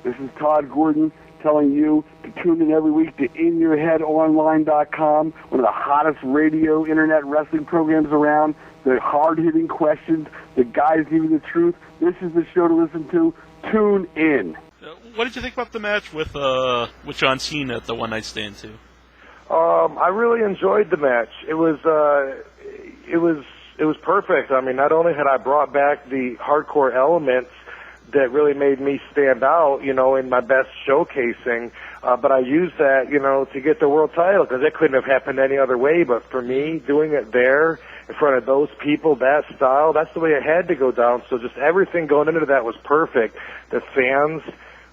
This is Todd Gordon telling you to tune in every week to InYourHeadOnline.com, one of the hottest radio internet wrestling programs around. The hard-hitting questions, the guys giving the truth. This is the show to listen to. Tune in. What did you think about the match with John Cena at the One Night Stand too? I really enjoyed the match. It was perfect. I mean, not only had I brought back the hardcore elements that really made me stand out, you know, in my best showcasing, but I used that, you know, to get the world title, because it couldn't have happened any other way. But for me, doing it there in front of those people, that style, that's the way it had to go down. So just everything going into that was perfect. The fans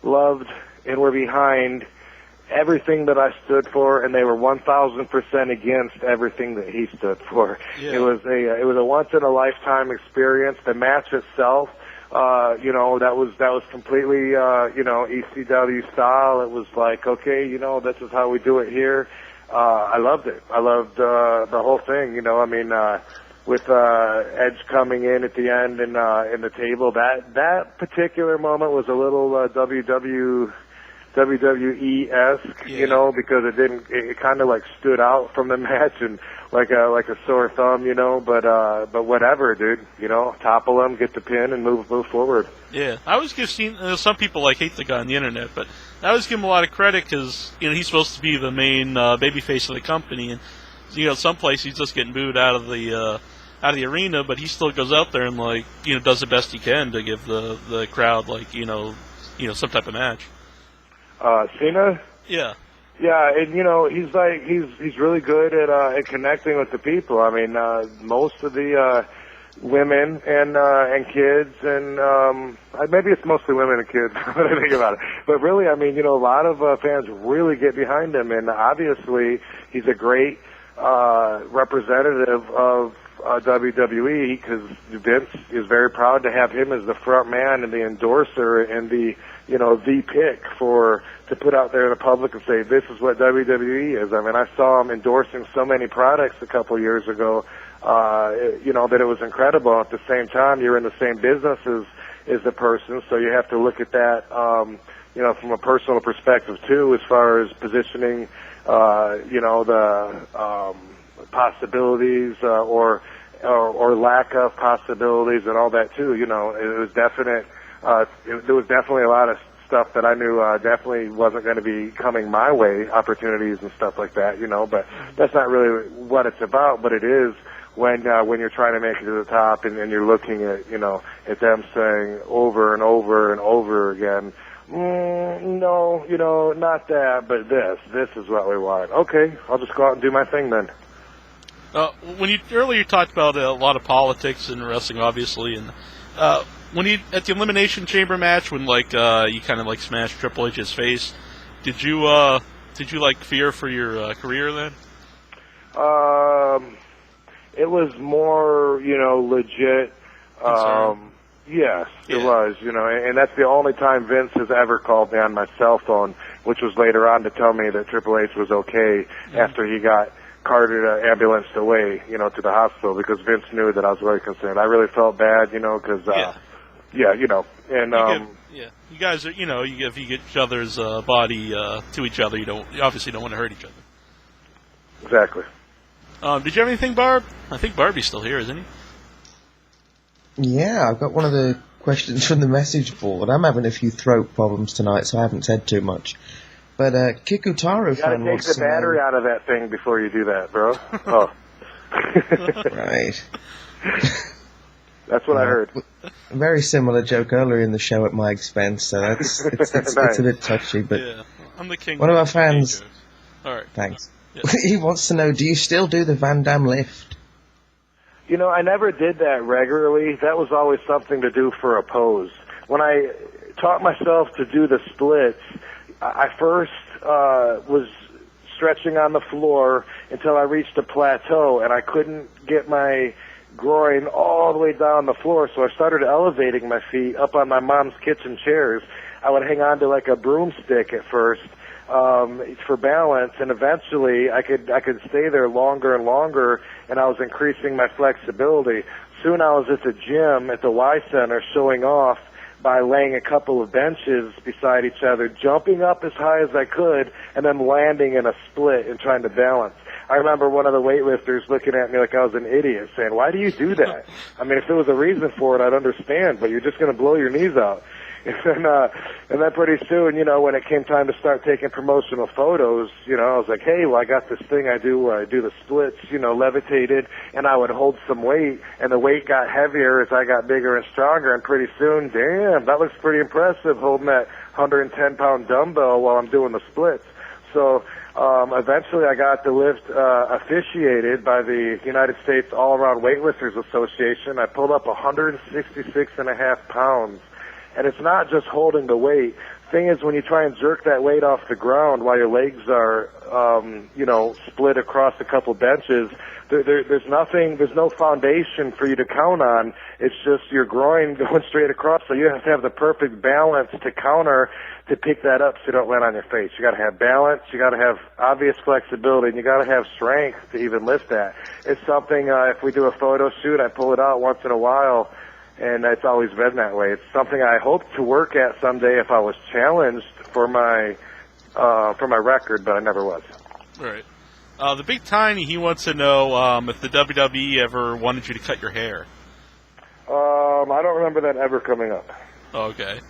loved and were behind everything that I stood for, and they were 1,000% against everything that he stood for. Yeah. It was a once in a lifetime experience. The match itself, you know, that was completely, you know, ECW style. It was like, okay, you know, this is how we do it here. I loved it. I loved the whole thing. You know, I mean, with Edge coming in at the end and in the table, that particular moment was a little WWE-esque, you know, because it kind of like stood out from the match and like a sore thumb, you know. But whatever, dude. You know, topple him, get the pin, and move forward. Yeah, I always give some people like hate the guy on the internet, but I always give him a lot of credit because, you know, he's supposed to be the main babyface of the company, and, you know, someplace he's just getting booed out of the arena, but he still goes out there and, like, you know, does the best he can to give the crowd, like, you know some type of match. Cena? Yeah. Yeah, and you know, he's really good at connecting with the people. I mean, most of the women and kids, and maybe it's mostly women and kids when I think about it. But really, I mean, you know, a lot of fans really get behind him, and obviously he's a great representative of WWE, because Vince is very proud to have him as the front man and the endorser and the, you know, the pick to put out there in the public and say, this is what WWE is. I mean, I saw him endorsing so many products a couple years ago, you know, that it was incredible. At the same time, you're in the same business as the person, so you have to look at that, you know, from a personal perspective too, as far as positioning, you know, the possibilities or lack of possibilities and all that too. You know, it was definite. There was definitely a lot of stuff that I knew definitely wasn't going to be coming my way, opportunities and stuff like that. You know, but that's not really what it's about. But it is when you're trying to make it to the top and you're looking at, you know, at them saying over and over and over again, no, you know, not that, but this is what we want. Okay, I'll just go out and do my thing then. When you earlier talked about a lot of politics in wrestling, obviously, and when you at the Elimination Chamber match, when like you kind of like smashed Triple H's face, did you like fear for your career then? It was more, you know, legit. Yes, yeah. It was, you know, and that's the only time Vince has ever called me on my cell phone, which was later on to tell me that Triple H was okay after he got carted ambulanced away, you know, to the hospital, because Vince knew that I was very concerned. I really felt bad, you know, because, yeah, you know, and, you guys are, you know, if you get each other's body to each other, you obviously don't want to hurt each other. Exactly. Did you have anything, Barb? I think Barbie's still here, isn't he? Yeah, I've got one of the questions from the message board. I'm having a few throat problems tonight, so I haven't said too much. But Kikutaro fan wants to take the battery out of that thing before you do that, bro. Oh. Right. That's what I heard. A very similar joke earlier in the show at my expense, so it's nice. A bit touchy. But yeah, I'm the king. One of our fans. All right. Thanks. Yeah. He wants to know: do you still do the Van Damme lift? You know, I never did that regularly. That was always something to do for a pose. When I taught myself to do the splits, I first was stretching on the floor until I reached a plateau, and I couldn't get my groin all the way down the floor, so I started elevating my feet up on my mom's kitchen chairs. I would hang on to like a broomstick at first for balance, and eventually I could stay there longer and longer, and I was increasing my flexibility. Soon I was at the gym at the Y Center showing off by laying a couple of benches beside each other, jumping up as high as I could, and then landing in a split and trying to balance. I remember one of the weightlifters looking at me like I was an idiot, saying, "Why do you do that? I mean, if there was a reason for it, I'd understand, but you're just going to blow your knees out." And then pretty soon, when it came time to start taking promotional photos, I was like, "Hey, well, I got this thing I do where I do the splits, levitated, and I would hold some weight, and the weight got heavier as I got bigger and stronger, and pretty soon, damn, that looks pretty impressive holding that 110-pound dumbbell while I'm doing the splits." So eventually I got the lift officiated by the United States All-Around Weightlifters Association. I pulled up 166.5 pounds. And it's not just holding the weight. Thing is, when you try and jerk that weight off the ground while your legs are, split across a couple benches, there's no foundation for you to count on. It's just your groin going straight across. So you have to have the perfect balance to counter to pick that up so you don't land on your face. You got to have balance. You got to have obvious flexibility, and you got to have strength to even lift that. It's something. If we do a photo shoot, I pull it out once in a while. And it's always been that way. It's something I hope to work at someday if I was challenged for my record, but I never was. Right. The Big Tiny, he wants to know if the WWE ever wanted you to cut your hair. I don't remember that ever coming up. Okay.